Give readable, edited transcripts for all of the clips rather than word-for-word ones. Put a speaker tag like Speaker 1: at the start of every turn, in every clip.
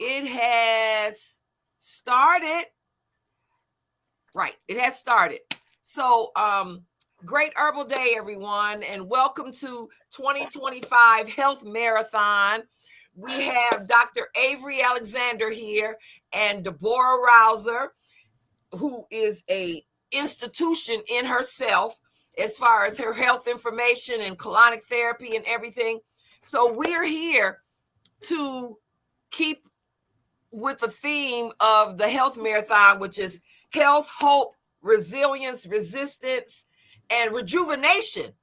Speaker 1: It has started. Right. It has started. So, great Herbal Day, everyone, and welcome to 2025 Health Marathon. We have Dr. Avery Alexander here and Deborah Rouser, who is a institution in herself as far as her health information and colonic therapy and everything. So we're here to keep with the theme of the health marathon, which is health, hope, resilience, resistance, and rejuvenation.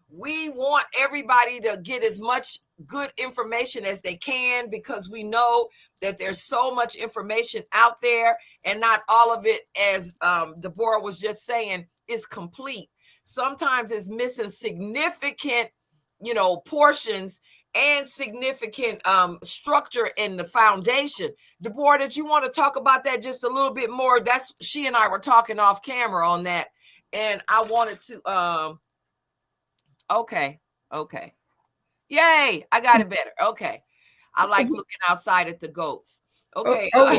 Speaker 1: We want everybody to get as much good information as they can, because we know that there's so much information out there, and not all of it, as Deborah was just saying, is complete. Sometimes it's missing significant, portions and significant structure in the foundation. Deborah, did you want to talk about that just a little bit more? She and I were talking off camera on that, and I wanted to okay. Yay, I got it better. Okay. I like looking outside at the goats. Okay.
Speaker 2: Okay.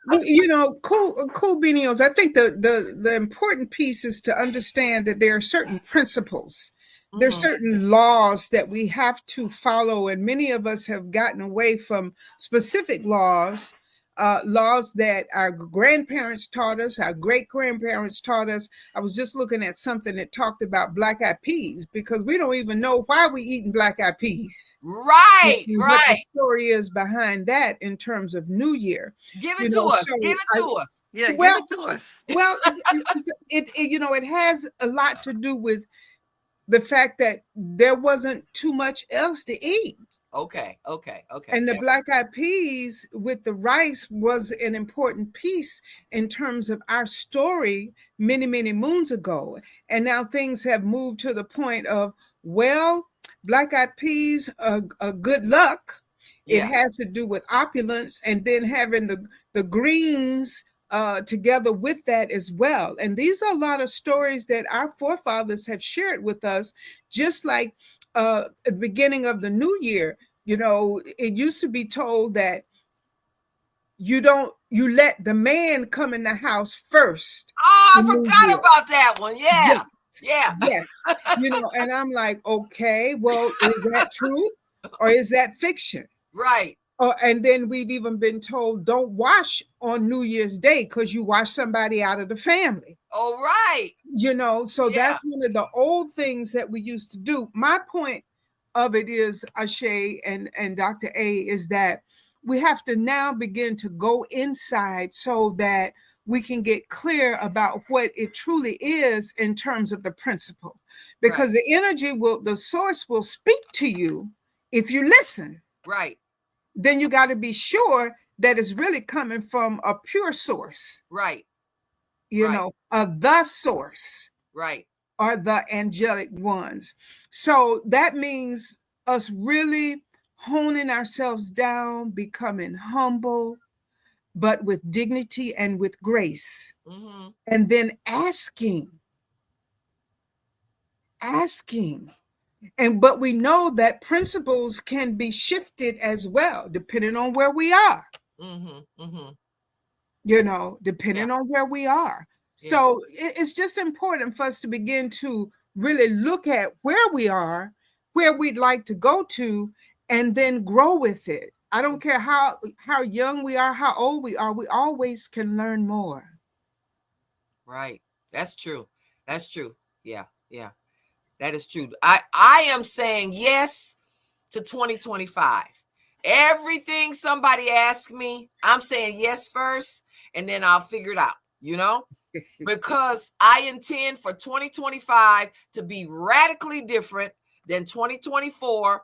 Speaker 2: Well, cool beanios. I think the important piece is to understand that there are certain principles. There's certain laws that we have to follow, and many of us have gotten away from specific laws that our grandparents taught us, our great-grandparents taught us. I was just looking at something that talked about black-eyed peas, because we don't even know why we're eating black-eyed peas.
Speaker 1: Right.
Speaker 2: What the story is behind that in terms of New Year.
Speaker 1: Give it to us. Give it to us.
Speaker 3: Yeah, give it to us.
Speaker 2: Well, it has a lot to do with the fact that there wasn't too much else to eat.
Speaker 1: Okay.
Speaker 2: And the black-eyed peas with the rice was an important piece in terms of our story many, many moons ago. And now things have moved to the point of, well, black-eyed peas are good luck. Yeah. It has to do with opulence, and then having the greens together with that as well. And these are a lot of stories that our forefathers have shared with us, just like at the beginning of the new year. It used to be told that you let the man come in the house first.
Speaker 1: Oh, I forgot about that one. Yeah.
Speaker 2: Yes. And I'm like, okay, well, is that truth or is that fiction?
Speaker 1: Right.
Speaker 2: And then we've even been told, don't wash on New Year's Day because you wash somebody out of the family.
Speaker 1: Oh, right.
Speaker 2: That's one of the old things that we used to do. My point of it is, Ashe and Dr. A, is that we have to now begin to go inside so that we can get clear about what it truly is in terms of the principle. Because the energy the source will speak to you if you listen.
Speaker 1: Right.
Speaker 2: Then you got to be sure that it's really coming from a pure source.
Speaker 1: Right.
Speaker 2: The source.
Speaker 1: Right.
Speaker 2: Are the angelic ones. So that means us really honing ourselves down, becoming humble, but with dignity and with grace. And then asking. But we know that principles can be shifted as well, depending on where we are. Depending on where we are. Yeah. So it's just important for us to begin to really look at where we are, where we'd like to go to, and then grow with it. I don't care how young we are, how old we are, we always can learn more.
Speaker 1: Right. That's true. Yeah. That is true. I am saying yes to 2025. Everything somebody asks me, I'm saying yes first, and then I'll figure it out, because I intend for 2025 to be radically different than 2024.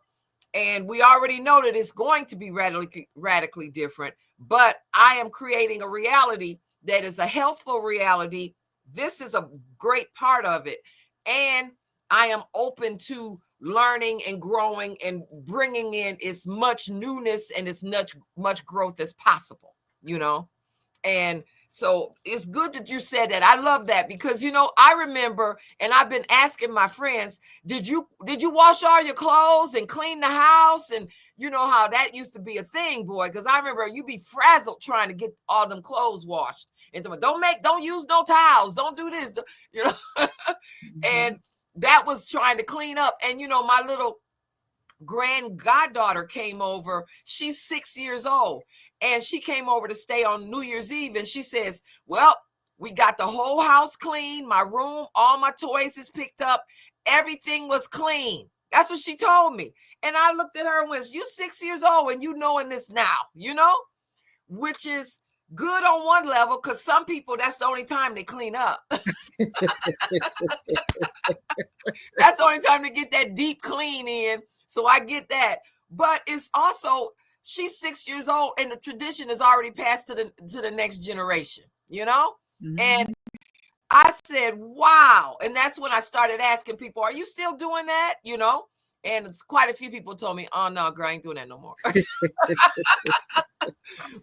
Speaker 1: And we already know that it's going to be radically different, but I am creating a reality that is a healthful reality. This is a great part of it. And I am open to learning and growing and bringing in as much newness and as much growth as possible, And so it's good that you said that. I love that because, I remember, and I've been asking my friends, did you wash all your clothes and clean the house? And you know how that used to be a thing, boy. Because I remember you be frazzled trying to get all them clothes washed. And don't use no towels. Don't do this. You know, and that was trying to clean up. And you know, my little grand goddaughter came over. She's 6 years old, and she came over to stay on New Year's Eve. And she says, "Well, we got the whole house clean. My room, all my toys is picked up. Everything was clean." That's what she told me. And I looked at her and went, "You 6 years old and you knowing this now, you know?" Which is good on one level, because some people, that's the only time they clean up. That's the only time to get that deep clean in. So I get that. But it's also, she's 6 years old and the tradition is already passed to the next generation, you know? And I said, wow. And that's when I started asking people, are you still doing that? You know? And it's quite a few people told me, oh no, girl, I ain't doing that no more.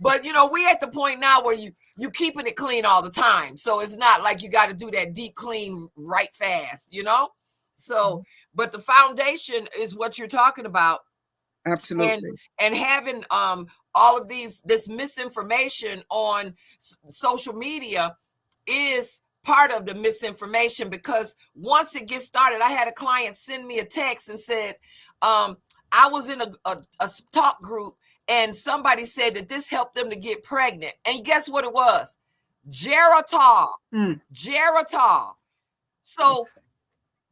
Speaker 1: But you know, we at the point now where you keeping it clean all the time. So it's not like you got to do that deep clean right fast, you know? So, but the foundation is what you're talking about.
Speaker 2: Absolutely.
Speaker 1: And having all of this misinformation on social media is part of the misinformation, because once it gets started, I had a client send me a text and said, I was in a talk group and somebody said that this helped them to get pregnant. And guess what it was? Geritol. Geritol. So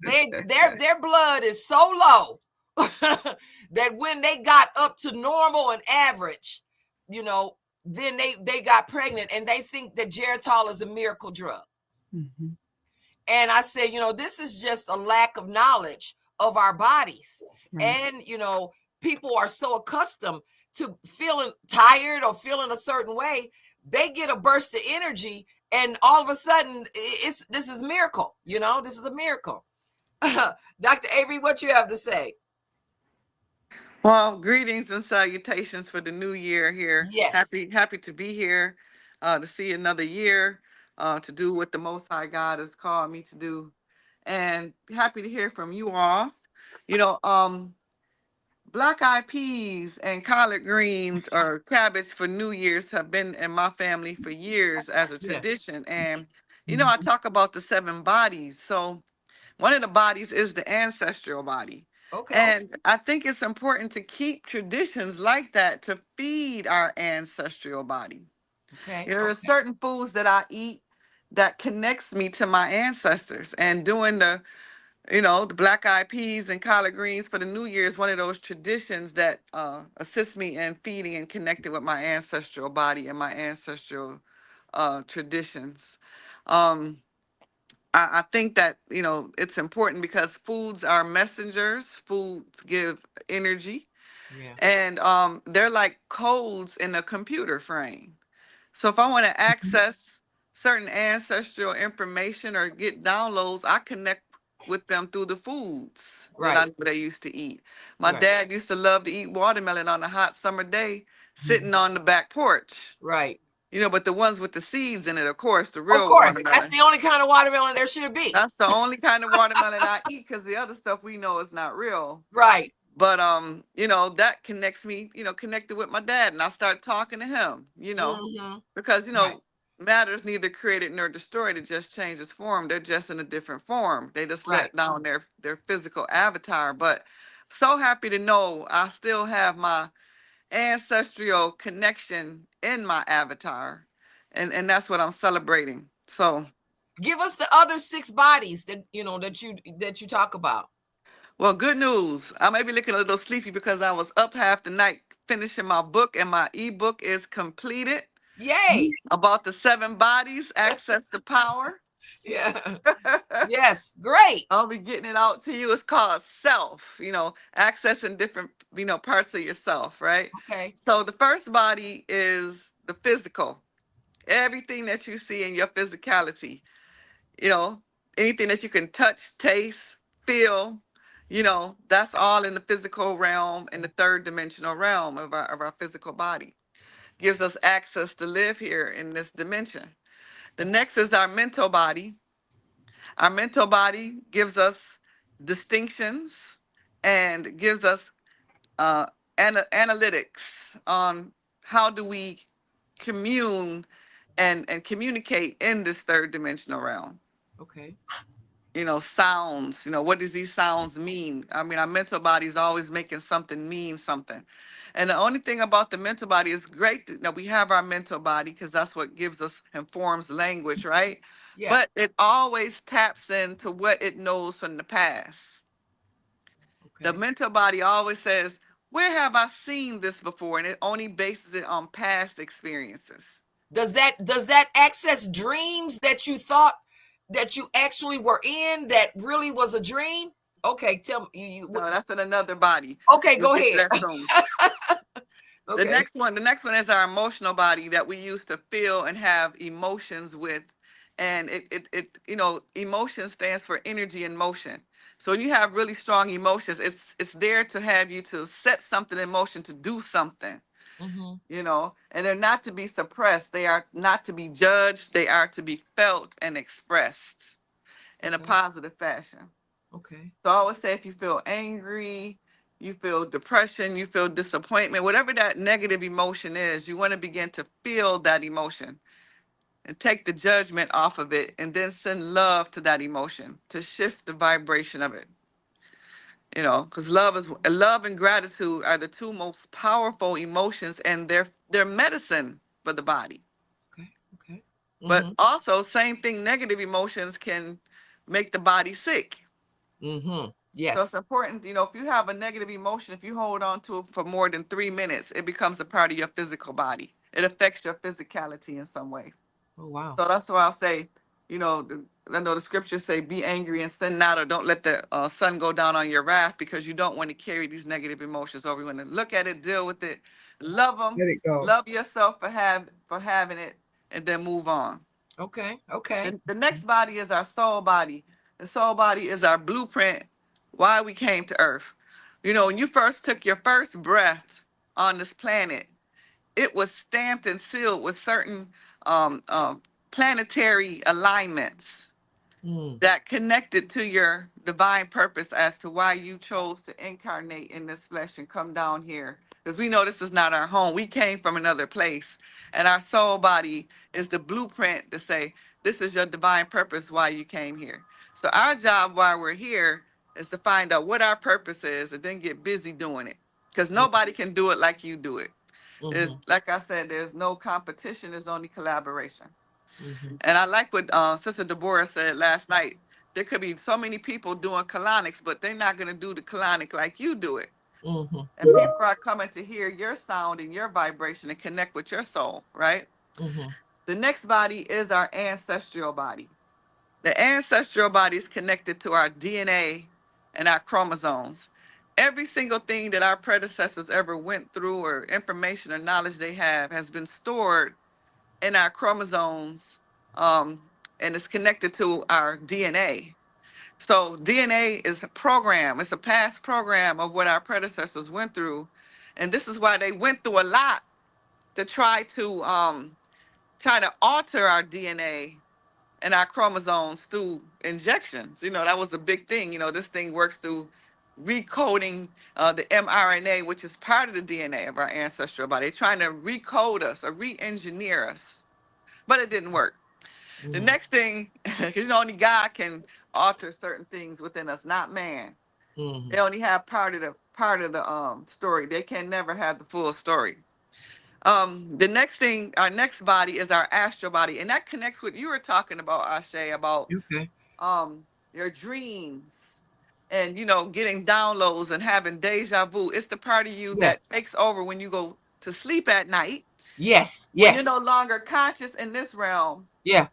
Speaker 1: their blood is so low that when they got up to normal and average, you know, then they got pregnant, and they think that Geritol is a miracle drug. And I said, you know, this is just a lack of knowledge of our bodies. And, you know, people are so accustomed to feeling tired or feeling a certain way, they get a burst of energy, and all of a sudden this is a miracle, you know, this is a miracle. Dr. Avery, what you have to say?
Speaker 3: Well, greetings and salutations for the new year here.
Speaker 1: Yes.
Speaker 3: Happy to be here, to see another year, to do what the Most High God has called me to do, and happy to hear from you all. You know, black eyed peas and collard greens or cabbage for New Year's have been in my family for years as a tradition. And you know, I talk about the 7 bodies. So one of the bodies is the ancestral body.
Speaker 1: Okay.
Speaker 3: And I think it's important to keep traditions like that to feed our ancestral body.
Speaker 1: Okay.
Speaker 3: You know, there's certain foods that I eat that connects me to my ancestors. And doing the, you know, the black eyed peas and collard greens for the New Year is one of those traditions that assist me in feeding and connecting with my ancestral body and my ancestral traditions. Um, I think that, you know, it's important because foods are messengers. Foods give energy, and they're like codes in a computer frame. So if I want to access certain ancestral information or get downloads, I connect with them through the foods that I know they used to eat. My dad used to love to eat watermelon on a hot summer day, sitting on the back porch.
Speaker 1: Right.
Speaker 3: You know, but the ones with the seeds in it, of course, the
Speaker 1: Of
Speaker 3: real
Speaker 1: course,
Speaker 3: watermelon.
Speaker 1: that's the only kind of watermelon there should be.
Speaker 3: That's the only kind of watermelon I eat, because the other stuff we know is not real.
Speaker 1: Right.
Speaker 3: But you know, that connects me, you know, connected with my dad, and I start talking to him, you know, because you know, matter's neither created nor destroyed, it just changes form. They're just in a different form. They just let down their physical avatar. But so happy to know I still have my ancestral connection in my avatar, and that's what I'm celebrating. So
Speaker 1: give us the other 6 bodies that you know that you talk about.
Speaker 3: well, good news. I may be looking a little sleepy because I was up half the night finishing my book, and my ebook is completed.
Speaker 1: Yay!
Speaker 3: About the 7 bodies, access to power.
Speaker 1: Yeah. Yes, great.
Speaker 3: I'll be getting it out to you. It's called Self, you know, accessing different, you know, parts of yourself, right?
Speaker 1: Okay.
Speaker 3: So the first body is the physical. Everything that you see in your physicality, you know, anything that you can touch, taste, feel, you know, that's all in the physical realm, in the 3rd dimensional realm of our physical body. Gives us access to live here in this dimension. The next is our mental body. Our mental body gives us distinctions and gives us uh, analytics on how do we commune and communicate in this third dimensional realm.
Speaker 1: Okay.
Speaker 3: Sounds, what does these sounds mean? I mean, our mental body is always making something mean something. And the only thing about the mental body is great that we have our mental body because that's what gives us and forms language, right?
Speaker 1: Yeah.
Speaker 3: But it always taps into what it knows from the past. The
Speaker 1: Okay.
Speaker 3: mental body always says, where have I seen this before? And it only bases it on past experiences.
Speaker 1: Does that access dreams that you thought that you actually were in that really was a dream? Okay, tell me.
Speaker 3: No, that's in another body.
Speaker 1: Okay,
Speaker 3: We'll
Speaker 1: go
Speaker 3: get to
Speaker 1: ahead.
Speaker 3: that soon. The
Speaker 1: Okay.
Speaker 3: next one is our emotional body that we use to feel and have emotions with. And emotion stands for energy in motion. So when you have really strong emotions, it's there to have you to set something in motion to do something,
Speaker 1: Mm-hmm.
Speaker 3: and they're not to be suppressed. They are not to be judged. They are to be felt and expressed in a
Speaker 1: Okay.
Speaker 3: positive fashion.
Speaker 1: Okay.
Speaker 3: So I always say if you feel angry, you feel depression, you feel disappointment, whatever that negative emotion is, you want to begin to feel that emotion and take the judgment off of it and then send love to that emotion to shift the vibration of it. Because love and gratitude are the two most powerful emotions and they're medicine for the body.
Speaker 1: Okay. Okay.
Speaker 3: But
Speaker 1: Mm-hmm.
Speaker 3: also same thing, negative emotions can make the body sick.
Speaker 1: Mm-hmm.
Speaker 3: So it's
Speaker 1: Yes.
Speaker 3: important, if you have a negative emotion, if you hold on to it for more than 3 minutes, it becomes a part of your physical body. It affects your physicality in some way.
Speaker 1: Oh wow.
Speaker 3: So that's why I'll say, I know the scriptures say, be angry and sin not, or don't let the sun go down on your wrath, because you don't want to carry these negative emotions over. You want to look at it, deal with it, love them,
Speaker 2: Let it go.
Speaker 3: love yourself for having it, and then move on.
Speaker 1: Okay. Okay.
Speaker 3: The next body is our soul body. The soul body is our blueprint, why we came to earth. When you first took your first breath on this planet, it was stamped and sealed with certain um, um, planetary alignments
Speaker 1: Mm.
Speaker 3: that connected to your divine purpose as to why you chose to incarnate in this flesh and come down here. Because we know this is not our home. We came from another place. And our soul body is the blueprint to say, this is your divine purpose why you came here. So our job while we're here is to find out what our purpose is and then get busy doing it. Because nobody can do it like you do it.
Speaker 1: Mm-hmm.
Speaker 3: There's, like I said, there's no competition, there's only collaboration.
Speaker 1: Mm-hmm.
Speaker 3: And I like what Sister Deborah said last night. There could be so many people doing colonics, but they're not going to do the colonic like you do it.
Speaker 1: Mm-hmm.
Speaker 3: And people are coming to hear your sound and your vibration and connect with your soul, right?
Speaker 1: Mm-hmm.
Speaker 3: The next body is our ancestral body. The ancestral body is connected to our DNA and our chromosomes. Every single thing that our predecessors ever went through, or information or knowledge they have, has been stored in our chromosomes, um, and it's connected to our DNA. So DNA is a program, it's a past program of what our predecessors went through. And this is why they went through a lot to try to alter our DNA and our chromosomes through injections. That was a big thing. This thing works through recoding the mRNA, which is part of the DNA of our ancestral body. They're trying to recode us or re-engineer us, but it didn't work. The
Speaker 1: Mm-hmm.
Speaker 3: next thing, because only God can alter certain things within us, not man.
Speaker 1: Mm-hmm.
Speaker 3: They only have part of the story. They can never have the full story. The next thing, our next body is our astral body, and that connects with you were talking about, Ashe, about
Speaker 1: Okay.
Speaker 3: um your dreams and getting downloads and having deja vu. It's the part of you
Speaker 1: Yeah.
Speaker 3: that takes over when you go to sleep at night,
Speaker 1: Yes.
Speaker 3: when you're
Speaker 1: Yes.
Speaker 3: no longer conscious in this realm.
Speaker 1: Yeah.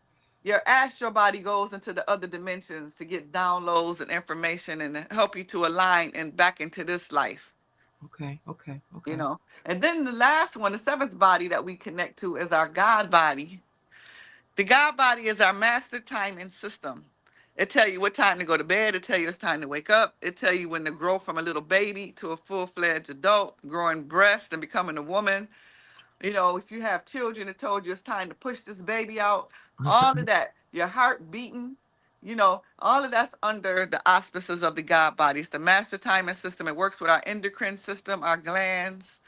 Speaker 3: Your astral body goes into the other dimensions to get downloads and information and to help you to align and back into this life.
Speaker 1: Okay. Okay.
Speaker 3: you
Speaker 1: Okay.
Speaker 3: know and then the last one, the seventh body that we connect to, is our God body. The God body is our master timing system. It tell you what time to go to bed. It tell you it's time to wake up. It tell you when to grow from a little baby to a full-fledged adult, growing breast and becoming a woman. If you have children, it told you it's time to push this baby out. All of that, your heart beating, You know, all of that's under the auspices of the God body. It's the master timing system. It works with our endocrine system, our glands,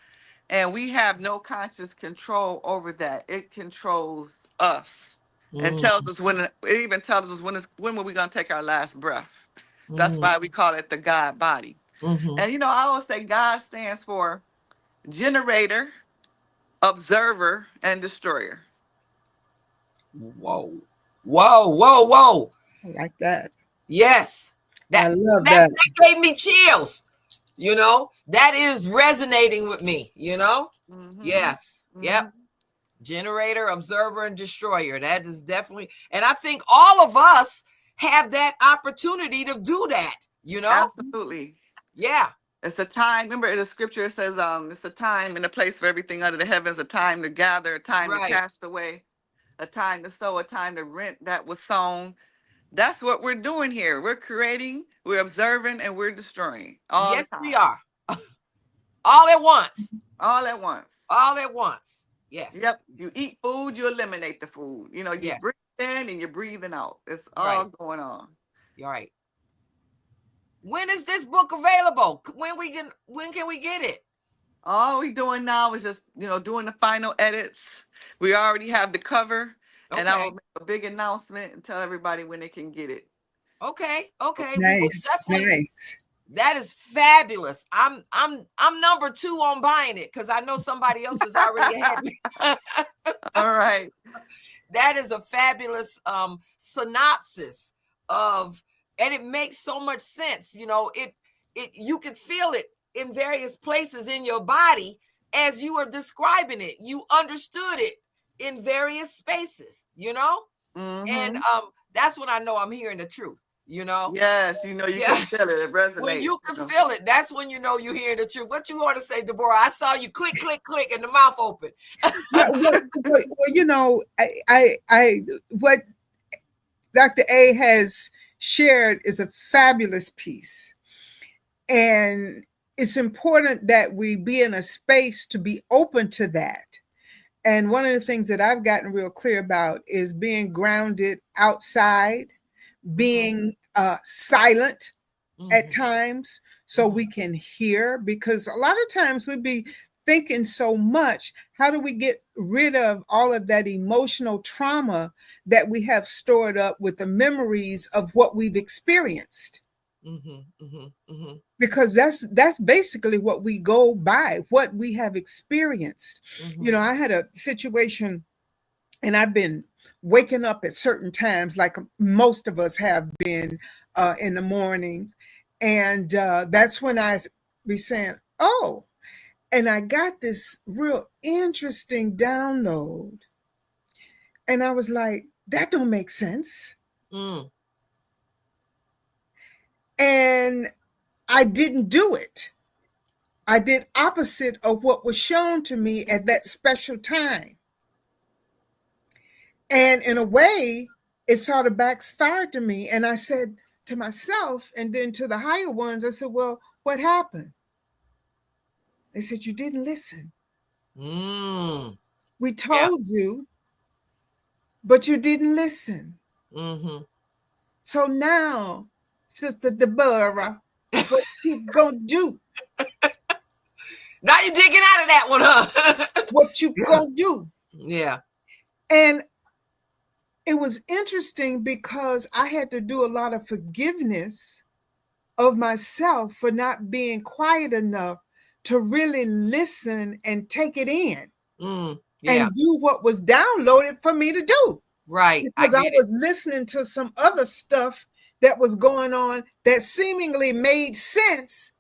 Speaker 3: and we have no conscious control over that. It controls us and
Speaker 1: Mm,
Speaker 3: tells us when. It even tells us when are we gonna take our last breath. That's
Speaker 1: mm,
Speaker 3: why we call it the God body.
Speaker 1: mm-hmm.
Speaker 3: And you know, I always say God stands for generator, observer, and destroyer.
Speaker 1: Whoa, whoa, whoa, whoa.
Speaker 2: I like that.
Speaker 1: Yes,
Speaker 2: I
Speaker 1: that
Speaker 2: love
Speaker 1: that
Speaker 2: that.
Speaker 1: that gave me chills. You know, that is resonating with me. You know,
Speaker 3: Mm-hmm.
Speaker 1: yes,
Speaker 3: Mm-hmm.
Speaker 1: yep. Generator, observer, and destroyer. That is definitely, and I think all of us have that opportunity to do that. You know,
Speaker 3: Absolutely.
Speaker 1: yeah,
Speaker 3: It's a time. Remember, in the scripture it says, "It's a time and a place for everything under the heavens. A time to gather, a time to
Speaker 1: right.
Speaker 3: cast away, a time to sow, a time to rent that was sown." That's what we're doing here. We're creating, we're observing, and we're destroying all the
Speaker 1: Yes, we
Speaker 3: time,
Speaker 1: are all at once.
Speaker 3: all at once.
Speaker 1: All at once. Yes.
Speaker 3: Yep. You eat food, you eliminate the food. You know, you
Speaker 1: Yes.
Speaker 3: breathe in and you're breathing out. It's all
Speaker 1: Right.
Speaker 3: going on.
Speaker 1: You're right. When is this book available? When can we get it?
Speaker 3: All we doing now is just, doing the final edits. We already have the cover, and I will
Speaker 1: Okay.
Speaker 3: make a big announcement and tell everybody when they can get it.
Speaker 1: Okay. Okay. We will
Speaker 2: Nice,
Speaker 1: definitely.
Speaker 2: nice.
Speaker 1: That is fabulous. I'm number 2 on buying it because I know somebody else has already had me.
Speaker 3: All right.
Speaker 1: That is a fabulous synopsis of, and it makes so much sense. You know, it you can feel it in various places in your body as you are describing it. You understood it in various spaces, you know? And
Speaker 3: Mm-hmm.
Speaker 1: that's when I know I'm hearing the truth, you know?
Speaker 3: Yes, you
Speaker 1: Yeah.
Speaker 3: can feel it. It
Speaker 1: When
Speaker 3: resonates.
Speaker 1: you can feel it, that's when you know you're hearing the truth. What you want to say, Deborah? I saw you click, click, click, and the mouth open.
Speaker 2: Yeah, well, what Dr. A has shared is a fabulous piece. And it's important that we be in a space to be open to that. And one of the things that I've gotten real clear about is being grounded outside, being silent at
Speaker 1: Mm-hmm.
Speaker 2: times so we can hear, because a lot of times we'd be thinking so much. How do we get rid of all of that emotional trauma that we have stored up with the memories of what we've experienced?
Speaker 1: Mm-hmm. Mm-hmm. Mm-hmm.
Speaker 2: Because that's basically what we go by, what we have experienced.
Speaker 1: Mm-hmm.
Speaker 2: I had a situation, and I've been waking up at certain times, like most of us have been, in the morning, and that's when I be saying, "Oh," and I got this real interesting download, and I was like, "That don't make sense,"
Speaker 1: Mm.
Speaker 2: and I didn't do it. I did opposite of what was shown to me at that special time. And in a way, it sort of backfired to me. And I said to myself and then to the higher ones, I said, "Well, what happened?" They said, "You didn't listen.
Speaker 1: Mm.
Speaker 2: We
Speaker 1: Yeah.
Speaker 2: told you, but you didn't listen.
Speaker 1: Mm-hmm.
Speaker 2: So now, Sister Deborah, what you gonna do?
Speaker 1: Now you're digging out of that one, huh?
Speaker 2: What you gonna do?"
Speaker 1: Yeah.
Speaker 2: And it was interesting because I had to do a lot of forgiveness of myself for not being quiet enough to really listen and take it in
Speaker 1: Yeah.
Speaker 2: and do what was downloaded for me to do.
Speaker 1: Right. I
Speaker 2: Because I
Speaker 1: get it.
Speaker 2: was listening to some other stuff that was going on that seemingly made sense,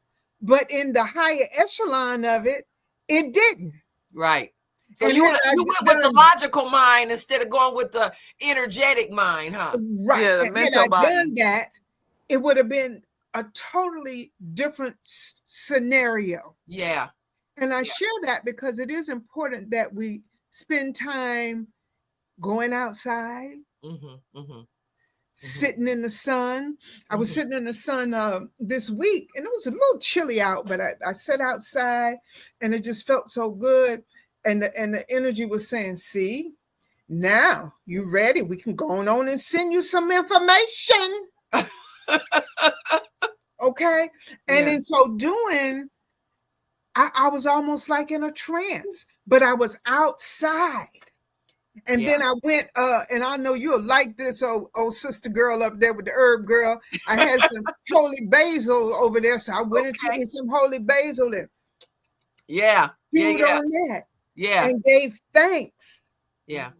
Speaker 2: but in the higher echelon of it, it didn't.
Speaker 1: Right. So
Speaker 2: And
Speaker 1: you
Speaker 2: then
Speaker 1: you went with the
Speaker 2: done
Speaker 1: logical mind instead of going with the energetic mind, huh?
Speaker 2: right.
Speaker 3: Yeah, the
Speaker 2: And had
Speaker 3: mental
Speaker 2: I
Speaker 3: body.
Speaker 2: done that, it would have been a totally different scenario.
Speaker 1: Yeah.
Speaker 2: And I
Speaker 1: Yeah.
Speaker 2: share that because it is important that we spend time going outside,
Speaker 1: Mm-hmm. Mm-hmm. Mm-hmm.
Speaker 2: sitting in the sun. I was
Speaker 1: Mm-hmm.
Speaker 2: sitting in the sun this week, and it was a little chilly out, but I sat outside and it just felt so good. And the energy was saying, "See, Now, you ready? We can go on and send you some information. Okay. And
Speaker 1: Yeah.
Speaker 2: in so doing, I was almost like in a trance, but I was outside. And
Speaker 1: Yeah.
Speaker 2: then I went, and I know you'll like this old sister girl up there with the herb girl. I had some holy basil over there, so I went and took
Speaker 1: Okay.
Speaker 2: me some holy basil and
Speaker 1: Yeah. Yeah.
Speaker 2: chewed
Speaker 1: Yeah.
Speaker 2: on that
Speaker 1: Yeah.
Speaker 2: and gave thanks
Speaker 1: Yeah.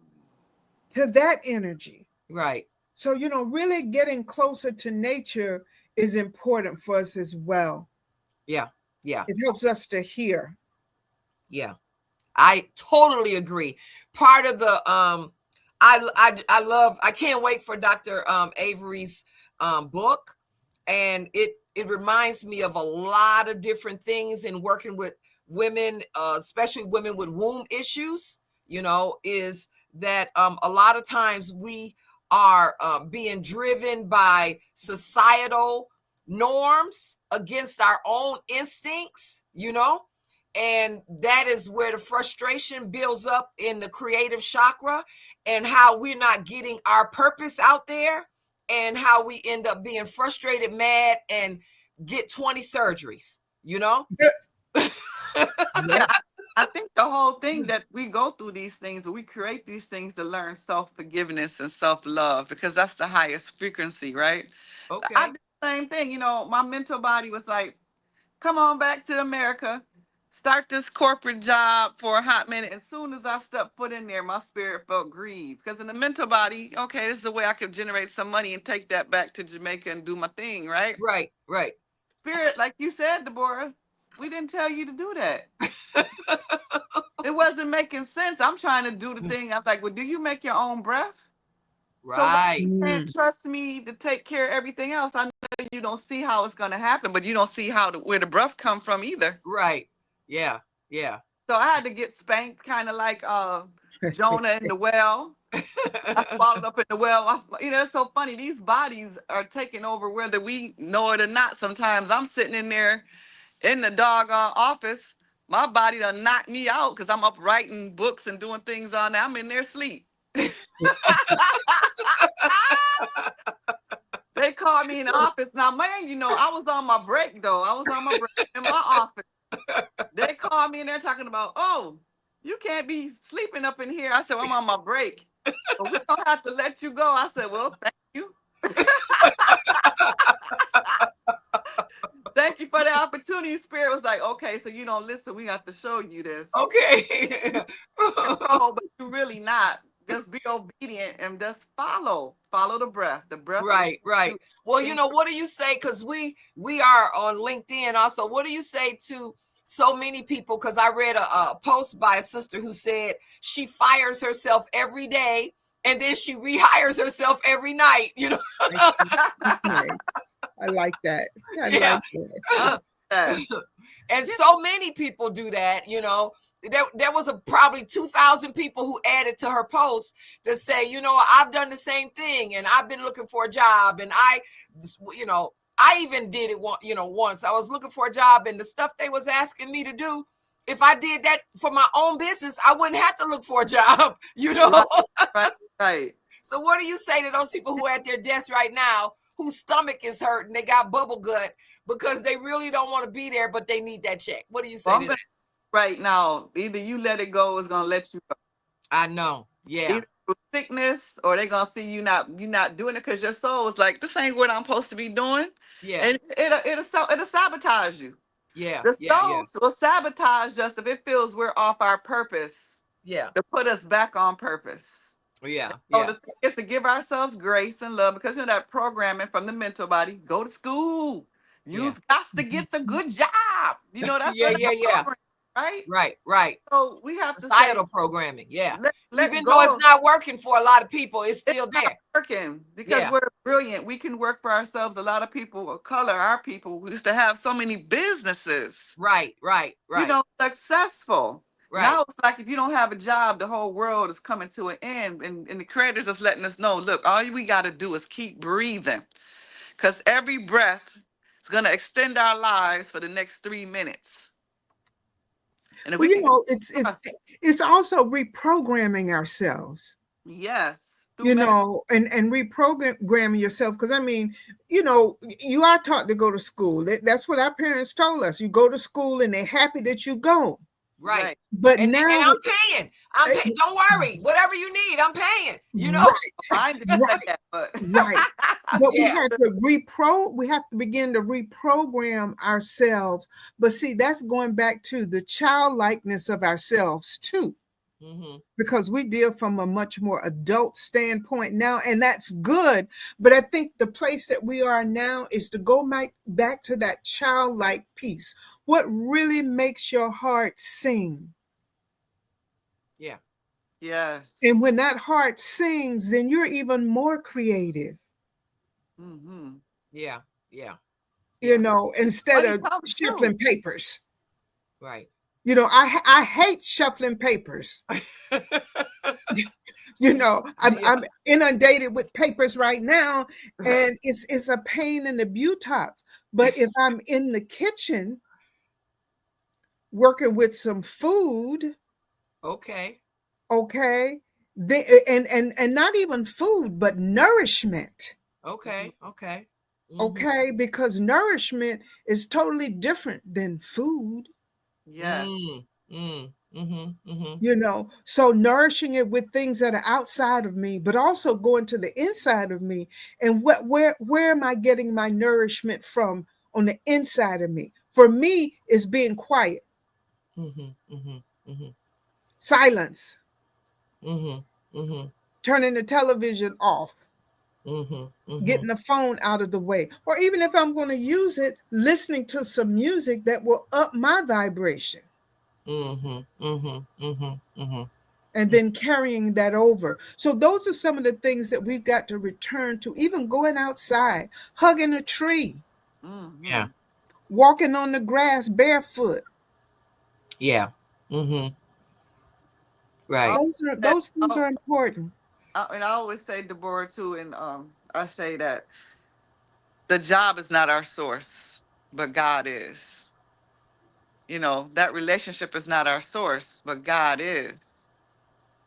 Speaker 2: to that energy.
Speaker 1: Right.
Speaker 2: So, really getting closer to nature is important for us as well.
Speaker 1: Yeah. Yeah.
Speaker 2: It helps us to hear.
Speaker 1: Yeah. I totally agree. Part of the I can't wait for Dr. Avery's book, and it reminds me of a lot of different things in working with women, especially women with womb issues. Is that a lot of times we are being driven by societal norms against our own instincts, and that is where the frustration builds up in the creative chakra, and how we're not getting our purpose out there, and how we end up being frustrated, mad, and get 20 surgeries.
Speaker 2: Yep.
Speaker 3: Yeah, I think the whole thing that we go through these things, we create these things to learn self-forgiveness and self-love, because that's the highest frequency, right?
Speaker 1: Okay.
Speaker 3: I did the same thing. My mental body was like, come on back to America, start this corporate job for a hot minute. As soon as I stepped foot in there, my spirit felt grieved. Because in the mental body, okay, this is the way I could generate some money and take that back to Jamaica and do my thing, right?
Speaker 1: Right. Right.
Speaker 3: Spirit, like you said, Deborah, we didn't tell you to do that. It wasn't making sense. I'm trying to do the thing. I was like, well, do you make your own breath?
Speaker 1: Right.
Speaker 3: So you can't trust me to take care of everything else. I know you don't see how it's going to happen, but you don't see where the breath come from either.
Speaker 1: Right. Yeah. Yeah.
Speaker 3: So I had to get spanked, kind of like Jonah in the well. I swallowed up in the well. It's so funny. These bodies are taking over whether we know it or not. Sometimes I'm sitting in there in the doggone office. My body done knocked me out because I'm up writing books and doing things on there. I'm in there asleep. They called me in the office. Now, man, I was on my break, though. I was on my break in my office. They called me and they're talking about, oh, you can't be sleeping up in here. I said, well, I'm on my break. But we're going to have to let you go. I said, well, thank you. Thank you for the opportunity. Spirit was like, okay, so you don't listen. We have to show you this.
Speaker 1: Okay.
Speaker 3: Control, but you really not. Just be obedient and just follow the breath. The breath.
Speaker 1: Right. Well, what do you say? Because we are on LinkedIn also. What do you say to so many people? Because I read a post by a sister who said she fires herself every day and then she rehires herself every night.
Speaker 2: I like that. Like
Speaker 1: that. And so many people do that. There was probably 2,000 people who added to her post to say, I've done the same thing and I've been looking for a job, and I even did it once. I was looking for a job, and the stuff they was asking me to do, if I did that for my own business, I wouldn't have to look for a job,
Speaker 3: Right.
Speaker 1: So what do you say to those people who are at their desk right now, whose stomach is hurting, they got bubble gut because they really don't want to be there, but they need that check? What do you say to that?
Speaker 3: Right now, either you let it go, or it's gonna let you go.
Speaker 1: I know. Yeah.
Speaker 3: Either through sickness, or they're gonna see you not doing it because your soul is like, this ain't what I'm supposed to be doing.
Speaker 1: Yeah.
Speaker 3: And it'll sabotage you.
Speaker 1: Yeah.
Speaker 3: The soul will sabotage us if it feels we're off our purpose.
Speaker 1: Yeah.
Speaker 3: To put us back on purpose.
Speaker 1: Yeah.
Speaker 3: So the thing is to give ourselves grace and love, because that programming from the mental body, go to school. You've got to get the good job. That's right. So we have
Speaker 1: societal programming. Yeah.
Speaker 3: Even
Speaker 1: though it's not working for a lot of people, it's still there.
Speaker 3: Working because we're brilliant. We can work for ourselves. A lot of people of color, our people, used to have so many businesses.
Speaker 1: Right.
Speaker 3: Successful.
Speaker 1: Right.
Speaker 3: Now it's like if you don't have a job, the whole world is coming to an end. And the creators is letting us know, look, all we got to do is keep breathing. Because every breath is going to extend our lives for the next 3 minutes.
Speaker 2: And it's also reprogramming ourselves.
Speaker 3: Yes.
Speaker 2: You know, and reprogramming yourself. Because I mean, you know, you are taught to go to school. That's what our parents told us. You go to school and they're happy that you go.
Speaker 1: Right.
Speaker 2: But
Speaker 1: and
Speaker 2: now
Speaker 1: I'm paying. I'm paying. Don't worry. Whatever you need, I'm paying. You know?
Speaker 2: Right.
Speaker 3: That, but.
Speaker 2: Right. But
Speaker 1: Yeah.
Speaker 2: we have to begin to reprogram ourselves. But see, that's going back to the childlikeness of ourselves too.
Speaker 1: Mm-hmm.
Speaker 2: Because we deal from a much more adult standpoint now, and that's good. But I think the place that we are now is to go back to that childlike piece. What really makes your heart sing?
Speaker 1: Yeah.
Speaker 3: Yes.
Speaker 2: And when that heart sings, then you're even more creative.
Speaker 3: Mm-hmm.
Speaker 1: Yeah. Yeah.
Speaker 2: You know, instead of shuffling
Speaker 3: true.
Speaker 2: papers.
Speaker 1: Right.
Speaker 2: You know, I hate shuffling papers. You know, I'm inundated with papers right now, and it's a pain in the buttocks. But if I'm in the kitchen working with some food,
Speaker 1: okay,
Speaker 2: and not even food, but nourishment.
Speaker 1: Okay. Mm-hmm.
Speaker 2: Okay, because nourishment is totally different than food.
Speaker 3: Yes.
Speaker 2: You know, so nourishing it with things that are outside of me, but also going to the inside of me. And where am I getting my nourishment from on the inside of me? For me, is being quiet, silence, turning the television off, getting the phone out of the way, or even if I'm going to use it, listening to some music that will up my vibration. And then carrying that over. So those are some of the things that we've got to return to, even going outside, hugging a tree,
Speaker 1: Yeah,
Speaker 2: walking on the grass barefoot.
Speaker 1: Yeah. Right.
Speaker 2: Those things are important.
Speaker 3: And I always say, Deborah, too, and I say that the job is not our source, but God is. You know, that relationship is not our source, but God is.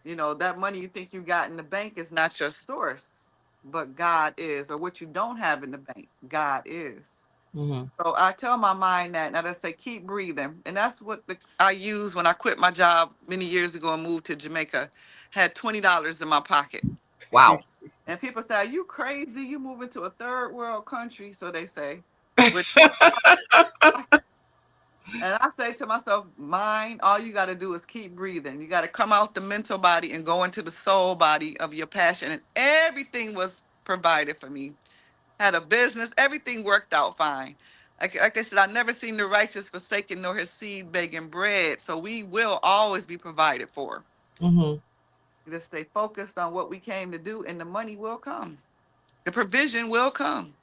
Speaker 3: You know, that money you think you got in the bank is not your source, but God is. Or what you don't have in the bank, God is. So I tell my mind that, and I say, keep breathing. And that's what I used when I quit my job many years ago and moved to Jamaica. Had $20 in my pocket.
Speaker 1: Wow.
Speaker 3: And people say, are you crazy? You moving to a third world country, so they say. With and I say to myself, mine, all you got to do is keep breathing. You got to come out the mental body and go into the soul body of your passion. And everything was provided for me. Had a business, everything worked out fine. Like I said, I never seen the righteous forsaken nor his seed begging bread. So we will always be provided for. Just stay focused on what we came to do, and the money will come. The provision will come.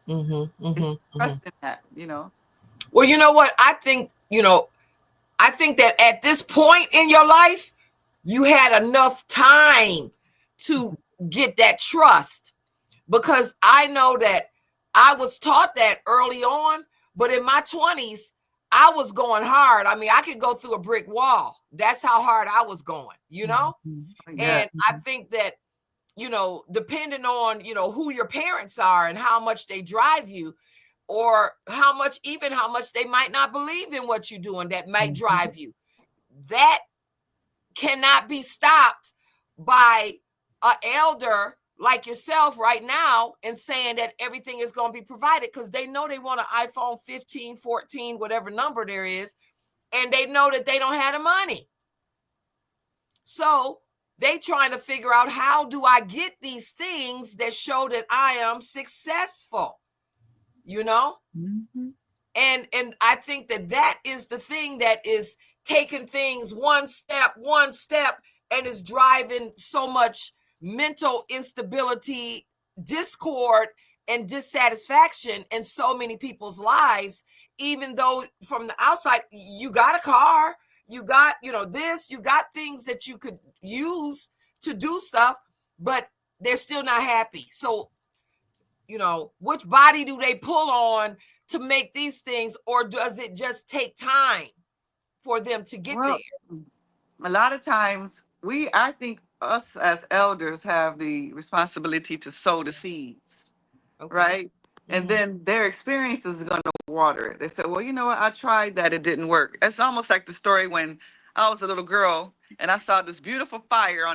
Speaker 3: Trust in that, you know.
Speaker 1: Well, you know what? I think that at this point in your life, you had enough time to get that trust, because I know that I was taught that early on, but in my 20s, I was going hard. I mean, I could go through a brick wall. That's how hard I was going, you know?
Speaker 3: Yeah.
Speaker 1: And I think that, depending on, who your parents are and how much they drive you, or how much they might not believe in what you're doing, that might drive you, that cannot be stopped by an elder like yourself right now and saying that everything is going to be provided, because they know they want an iPhone 15, 14, whatever number there is, and they know that they don't have the money. So they trying to figure out, how do I get these things that show that I am successful, And I think that is the thing that is taking things one step, and is driving so much mental instability, discord, and dissatisfaction in so many people's lives. Even though from the outside, you got a car, you got, this, you got things that you could use to do stuff, but they're still not happy. So, which body do they pull on to make these things, or does it just take time for them to get there?
Speaker 3: A lot of times I think us as elders have the responsibility to sow the seeds,
Speaker 1: Okay.
Speaker 3: right? And then their experience is going to water it. They said, well, you know what? I tried that. It didn't work. It's almost like the story when I was a little girl and I saw this beautiful fire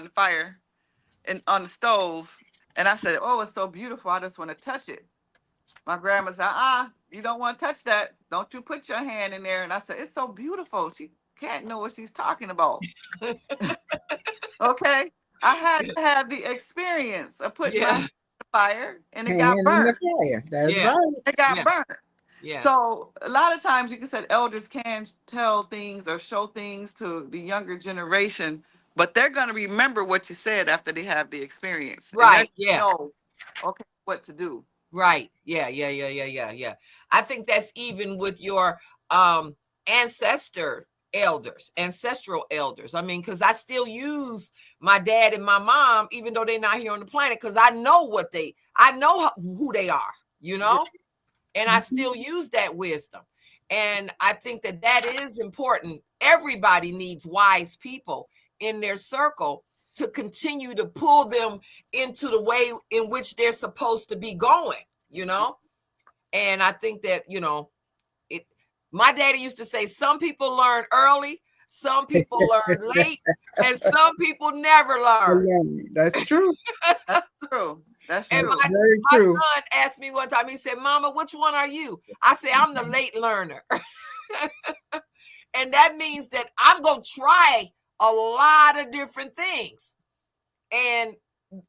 Speaker 3: and on the stove. And I said, oh, it's so beautiful. I just want to touch it. My grandma said, you don't want to touch that. Don't you put your hand in there. And I said, it's so beautiful. She can't know what she's talking about. Okay. I had to have the experience of putting my hand
Speaker 1: Yeah.
Speaker 3: in the fire and it
Speaker 2: Hand
Speaker 3: got
Speaker 2: in
Speaker 3: burned.
Speaker 2: the fire. That's
Speaker 1: Yeah.
Speaker 2: right.
Speaker 3: It got
Speaker 1: Yeah.
Speaker 3: burned.
Speaker 1: Yeah.
Speaker 3: So a lot of times you can say elders can tell things or show things to the younger generation, but they're going to remember what you said after they have the experience. And they
Speaker 1: Right. Yeah.
Speaker 3: know, okay, what to do.
Speaker 1: Right. Yeah. I think that's even with your ancestral elders. I mean, because I still use my dad and my mom, even though they're not here on the planet, because I know who they are, you know, and I still use that wisdom. And I think that is important. Everybody needs wise people in their circle to continue to pull them into the way in which they're supposed to be going, you know? And I think that, my daddy used to say, some people learn early, some people learn late, and some people never learn.
Speaker 2: That's true.
Speaker 3: That's true. That's
Speaker 1: And
Speaker 3: true.
Speaker 2: Very
Speaker 1: my
Speaker 2: true.
Speaker 1: son asked me one time, he said, Mama, which one are you? I said, I'm the late learner. And that means that I'm going to try a lot of different things. And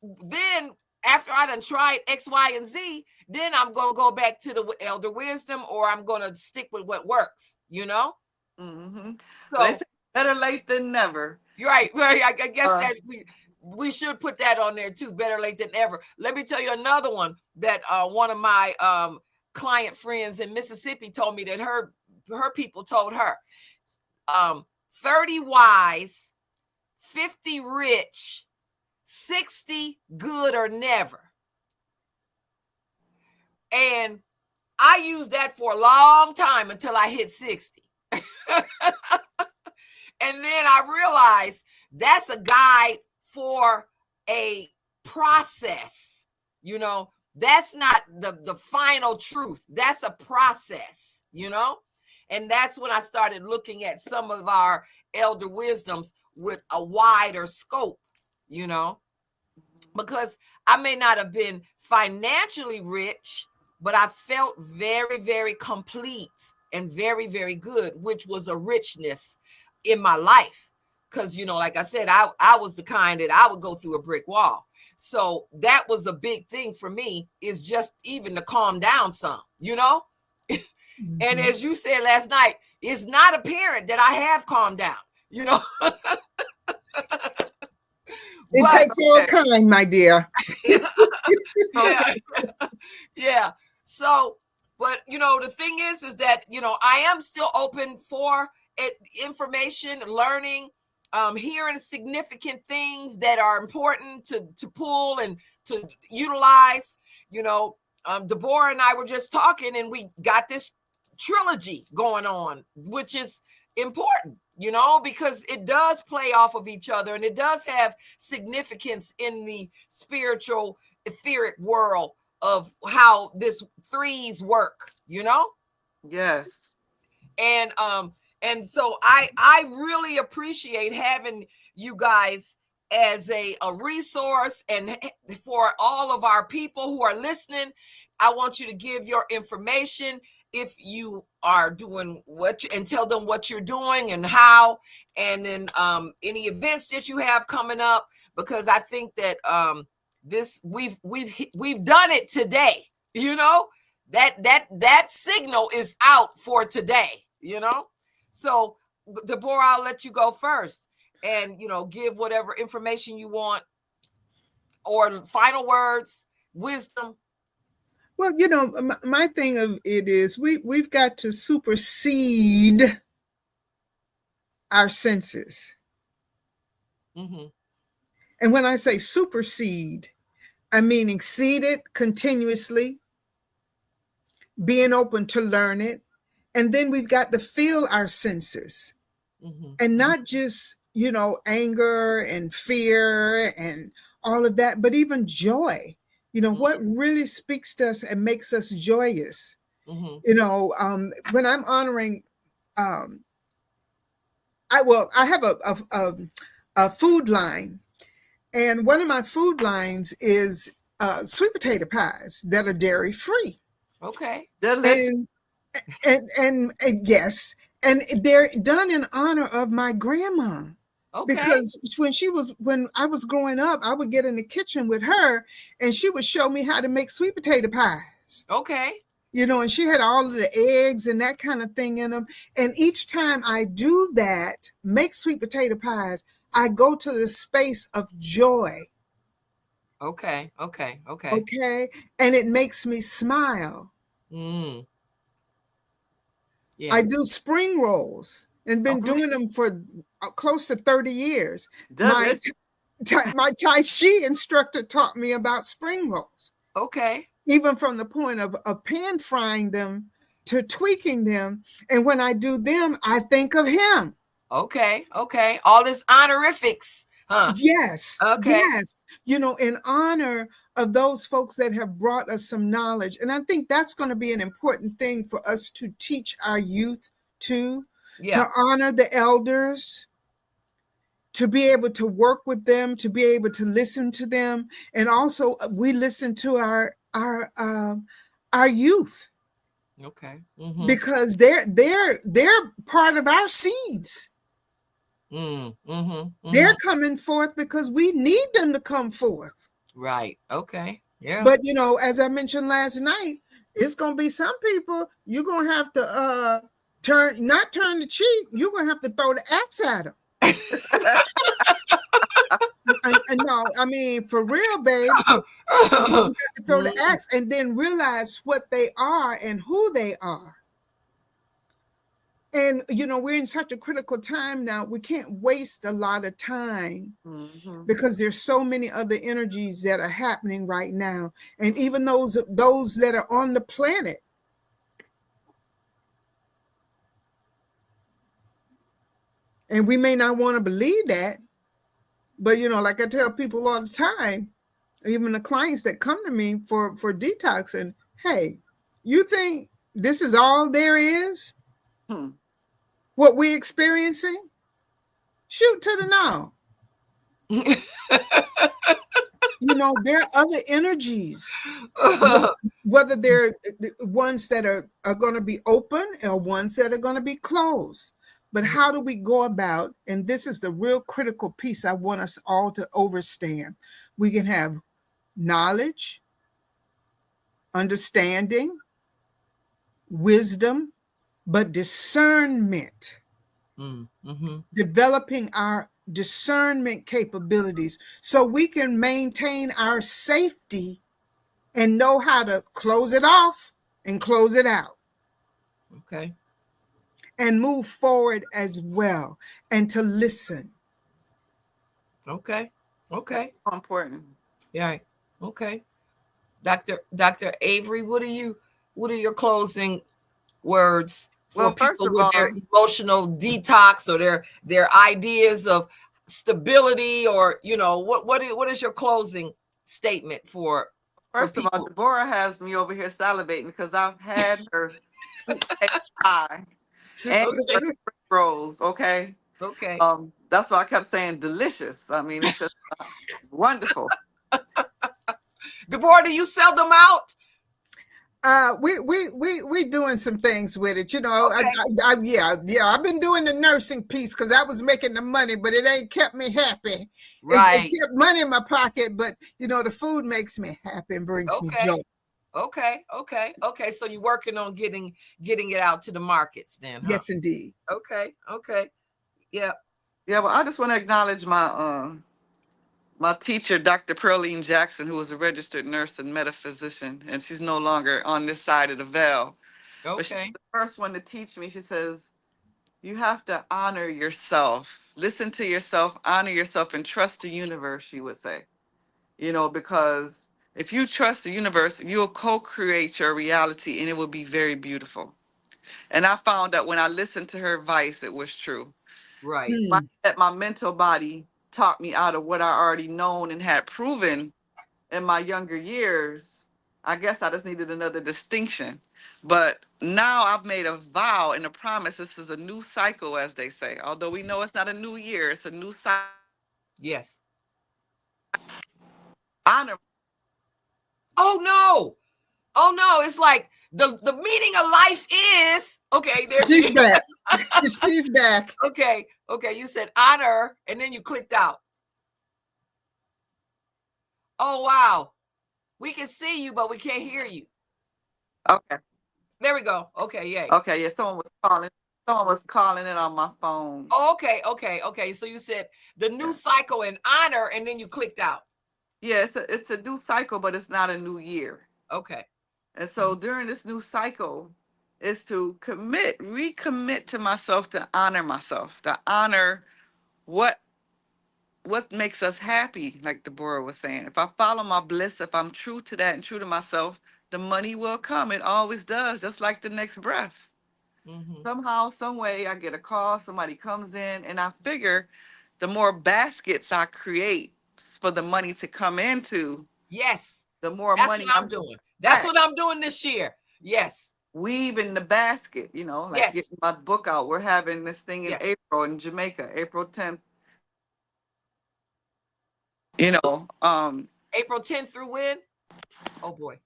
Speaker 1: then after I done tried X, Y, and Z, then I'm going to go back to the elder wisdom, or I'm going to stick with what works, you know?
Speaker 3: Mm-hmm.
Speaker 1: So
Speaker 3: They say better late than never.
Speaker 1: you're right. I guess that we should put that on there too. Better late than ever. Let me tell you another one that one of my client friends in Mississippi told me that her people told her 30 wise, 50 rich, 60 good or never. And I used that for a long time until I hit 60. And then I realized that's a guide for a process. You know, that's not the final truth. That's a process, you know? And that's when I started looking at some of our elder wisdoms with a wider scope, you know, because I may not have been financially rich, but I felt very, very complete and very, very good, which was a richness in my life. Because, you know, like I said, I was the kind that I would go through a brick wall. So that was a big thing for me, is just even to calm down some, you know? And as you said last night, it's not apparent that I have calmed down, you know?
Speaker 2: It takes all kind, my dear.
Speaker 1: Yeah. So, but, you know, the thing is that, you know, I am still open for information, learning, hearing significant things that are important to pull and to utilize. You know, Deborah and I were just talking, and we got this trilogy going on, which is important, you know, because it does play off of each other, and it does have significance in the spiritual, etheric world of how this threes work, you know?
Speaker 3: Yes.
Speaker 1: And so I really appreciate having you guys as a resource, and for all of our people who are listening, I want you to give your information if you are doing and tell them what you're doing and how, and then any events that you have coming up, because I think that this we've done it today, you know, that signal is out for today, you know. So Deborah, I'll let you go first, and, you know, give whatever information you want, or final words, wisdom.
Speaker 2: Well, you know, my thing of it is we've got to supersede our senses.
Speaker 1: Mm-hmm.
Speaker 2: And when I say supersede, I mean exceed it continuously, being open to learn it. And then we've got to feel our senses, and not just anger and fear and all of that, but even joy. What really speaks to us and makes us joyous.
Speaker 1: Mm-hmm.
Speaker 2: When I'm honoring, um, I have a food line, and one of my food lines is sweet potato pies that are dairy free,
Speaker 1: Okay.
Speaker 3: Delicious.
Speaker 2: and and yes, and they're done in honor of my grandma.
Speaker 1: Okay.
Speaker 2: Because when I was growing up, I would get in the kitchen with her, and she would show me how to make sweet potato pies.
Speaker 1: Okay.
Speaker 2: And she had all of the eggs and that kind of thing in them. And each time I do that, make sweet potato pies, I go to the space of joy.
Speaker 1: Okay. Okay. Okay.
Speaker 2: Okay. And it makes me smile.
Speaker 1: Mm. Yeah.
Speaker 2: I do spring rolls and been
Speaker 1: Okay.
Speaker 2: doing them for close to 30 years. My
Speaker 3: Delicious.
Speaker 2: my Tai Chi instructor taught me about spring rolls,
Speaker 1: Okay.
Speaker 2: even from the point of pan frying them to tweaking them. And when I do them, I think of him.
Speaker 1: Okay. Okay. All this honorifics, huh?
Speaker 2: Yes,
Speaker 1: Okay.
Speaker 2: yes. In honor of those folks that have brought us some knowledge. And I think that's going to be an important thing for us to teach our youth too,
Speaker 1: Yeah.
Speaker 2: to honor the elders, to be able to work with them, to be able to listen to them. And also we listen to our youth,
Speaker 1: Okay. Mm-hmm.
Speaker 2: because they're part of our seeds.
Speaker 1: Mm. Mm-hmm. Mm-hmm.
Speaker 2: They're coming forth because we need them to come forth.
Speaker 1: Right. Okay. Yeah.
Speaker 2: But as I mentioned last night, it's gonna be some people you're gonna have to not turn the cheek. You're gonna have to throw the axe at them. And no, I mean for real, babe. You have to throw the axe and then realize what they are and who they are. And we're in such a critical time now. We can't waste a lot of time, because there's so many other energies that are happening right now, and even those that are on the planet. And we may not want to believe that, but like I tell people all the time, even the clients that come to me for detox, and hey, you think this is all there is? What we're experiencing? Shoot to the no. There are other energies, whether they're ones that are going to be open or ones that are going to be closed. But how do we go about, and this is the real critical piece I want us all to understand. We can have knowledge, understanding, wisdom, but discernment.
Speaker 1: Mm-hmm.
Speaker 2: Developing our discernment capabilities so we can maintain our safety and know how to close it off and close it out.
Speaker 1: Okay.
Speaker 2: And move forward as well, and to listen.
Speaker 1: Okay. Okay.
Speaker 3: Important.
Speaker 1: Yeah. Okay. Dr. Avery, what are your closing words for
Speaker 3: Well, first
Speaker 1: people
Speaker 3: of
Speaker 1: with their
Speaker 3: all,
Speaker 1: emotional detox or their ideas of stability, or what is your closing statement for
Speaker 3: first of all,
Speaker 1: people?
Speaker 3: Deborah has me over here salivating because I've had her sweet potato pie and her
Speaker 1: Okay.
Speaker 3: spring rolls. Okay.
Speaker 1: Okay.
Speaker 3: That's why I kept saying delicious. I mean, it's just wonderful.
Speaker 1: Deborah, do you sell them out?
Speaker 2: We doing some things with it.
Speaker 1: Okay.
Speaker 2: Yeah. I've been doing the nursing piece because I was making the money, but it ain't kept me happy.
Speaker 1: Right.
Speaker 2: It kept money in my pocket, but the food makes me happy and brings me
Speaker 1: Okay.
Speaker 2: joy.
Speaker 1: Okay. So you're working on getting it out to the markets then, huh?
Speaker 2: Yes, indeed.
Speaker 1: Okay. Yeah.
Speaker 3: Yeah, well, I just want to acknowledge my teacher, Dr. Pearline Jackson, who was a registered nurse and metaphysician, and she's no longer on this side of the veil. But she's
Speaker 1: Okay.
Speaker 3: the first one to teach me. She says, you have to honor yourself, listen to yourself, honor yourself, and trust the universe, she would say. Because if you trust the universe, you'll co-create your reality and it will be very beautiful. And I found that when I listened to her advice, it was true.
Speaker 1: Right.
Speaker 3: That my mental body taught me out of what I already known and had proven in my younger years. I guess I just needed another distinction. But now I've made a vow and a promise. This is a new cycle, as they say. Although we know it's not a new year, it's a new cycle.
Speaker 1: Yes.
Speaker 3: Honor.
Speaker 1: Oh no. Oh no. It's like the meaning of life is okay. There
Speaker 2: she's back. She's back.
Speaker 1: Okay. Okay. You said honor, and then you clicked out. Oh wow. We can see you, but we can't hear you.
Speaker 3: Okay.
Speaker 1: There we go. Okay. Yay.
Speaker 3: Okay. Yeah. Someone was calling. Someone was calling it on my phone.
Speaker 1: Oh, okay. Okay. Okay. So you said the new cycle and honor, and then you clicked out.
Speaker 3: Yeah. It's a new cycle, but it's not a new year.
Speaker 1: Okay.
Speaker 3: And so during this new cycle is to recommit to myself, to honor what makes us happy, like Deborah was saying. If I follow my bliss, if I'm true to that and true to myself, the money will come. It always does, just like the next breath. Somehow, some way, I get a call, somebody comes in, and I figure the more baskets I create for the money to come into,
Speaker 1: yes,
Speaker 3: the more
Speaker 1: that's
Speaker 3: money
Speaker 1: what I'm doing. That's what I'm doing this year. Yes.
Speaker 3: Weave in the basket, you know, like getting my book out. We're having this thing in April in Jamaica, April 10th. You know,
Speaker 1: April 10th through when? Oh boy.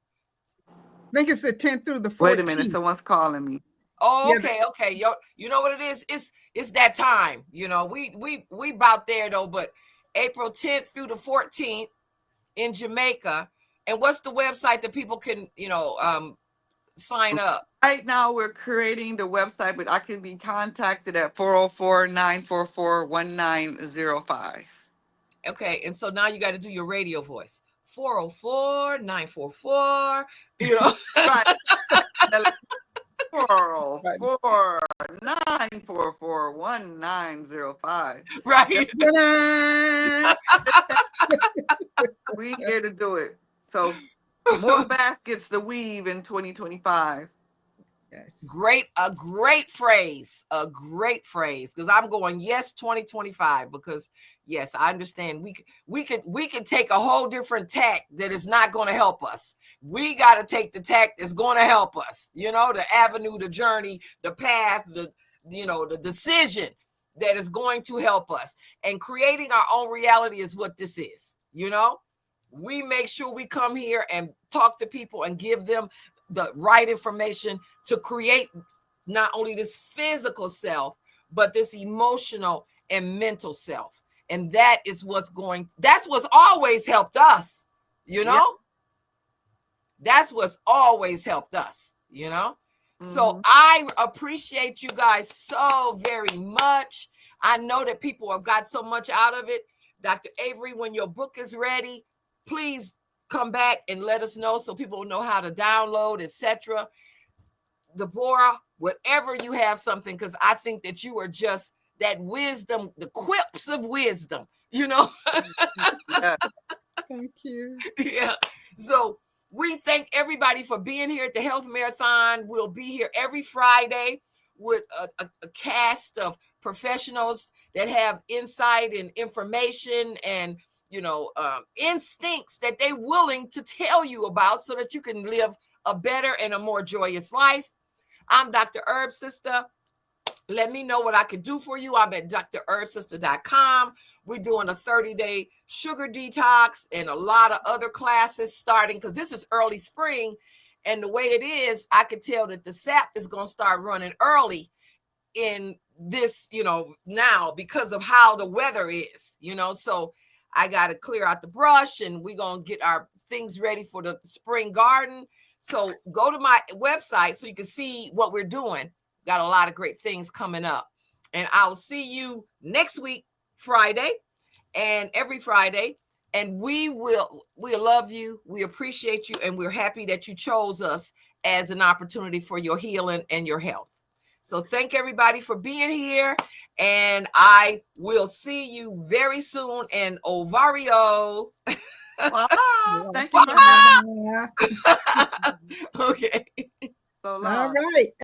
Speaker 2: I think it's the 10th through the 14th.
Speaker 3: Wait a minute, someone's calling me.
Speaker 1: Oh, okay, okay. Yo, you know what it is? It's that time. You know, we about there though, but April 10th through the 14th in Jamaica. And what's the website that people can, you know, sign up?
Speaker 3: Right now we're creating the website, but I can be contacted at 404-944-1905.
Speaker 1: Okay, and so now you got to do your radio voice. 404-944, you know.
Speaker 3: Right. 404-944-1905.
Speaker 1: Right.
Speaker 3: We here to do it. So more baskets to weave in 2025.
Speaker 2: Yes.
Speaker 1: A great phrase, because I'm going, yes, 2025, because yes, I understand we could take a whole different tack that is not going to help us. We got to take the tack that's going to help us, you know, the avenue, the journey, the path, the decision that is going to help us. And creating our own reality is what this is, you know. We make sure we come here and talk to people and give them the right information to create not only this physical self, but this emotional and mental self. And that's what's always helped us, you know? Yep. That's what's always helped us, you know? Mm-hmm. So I appreciate you guys so very much. I know that people have got so much out of it. Dr. Avery, when your book is ready, please come back and let us know so people know how to download, etc. Deborah, whatever you have something, because I think that you are just that wisdom, the quips of wisdom, you know.
Speaker 3: Yeah.
Speaker 2: Thank you.
Speaker 1: Yeah. So we thank everybody for being here at the Health Marathon. We'll be here every Friday with a cast of professionals that have insight and information and, you know, instincts that they're willing to tell you about so that you can live a better and a more joyous life. I'm Dr. Herb Sister. Let me know what I can do for you. I'm at drherbsister.com. We're doing a 30-day sugar detox and a lot of other classes starting because this is early spring. And the way it is, I can tell that the sap is going to start running early in this, you know, now because of how the weather is, you know. So I got to clear out the brush and we're going to get our things ready for the spring garden. So go to my website so you can see what we're doing. Got a lot of great things coming up. And I'll see you next week, Friday, and every Friday. And we love you. We appreciate you. And we're happy that you chose us as an opportunity for your healing and your health. So thank everybody for being here. And I will see you very soon in Ovario.
Speaker 3: Wow. Thank you.
Speaker 1: Okay.
Speaker 3: So long.
Speaker 2: All right.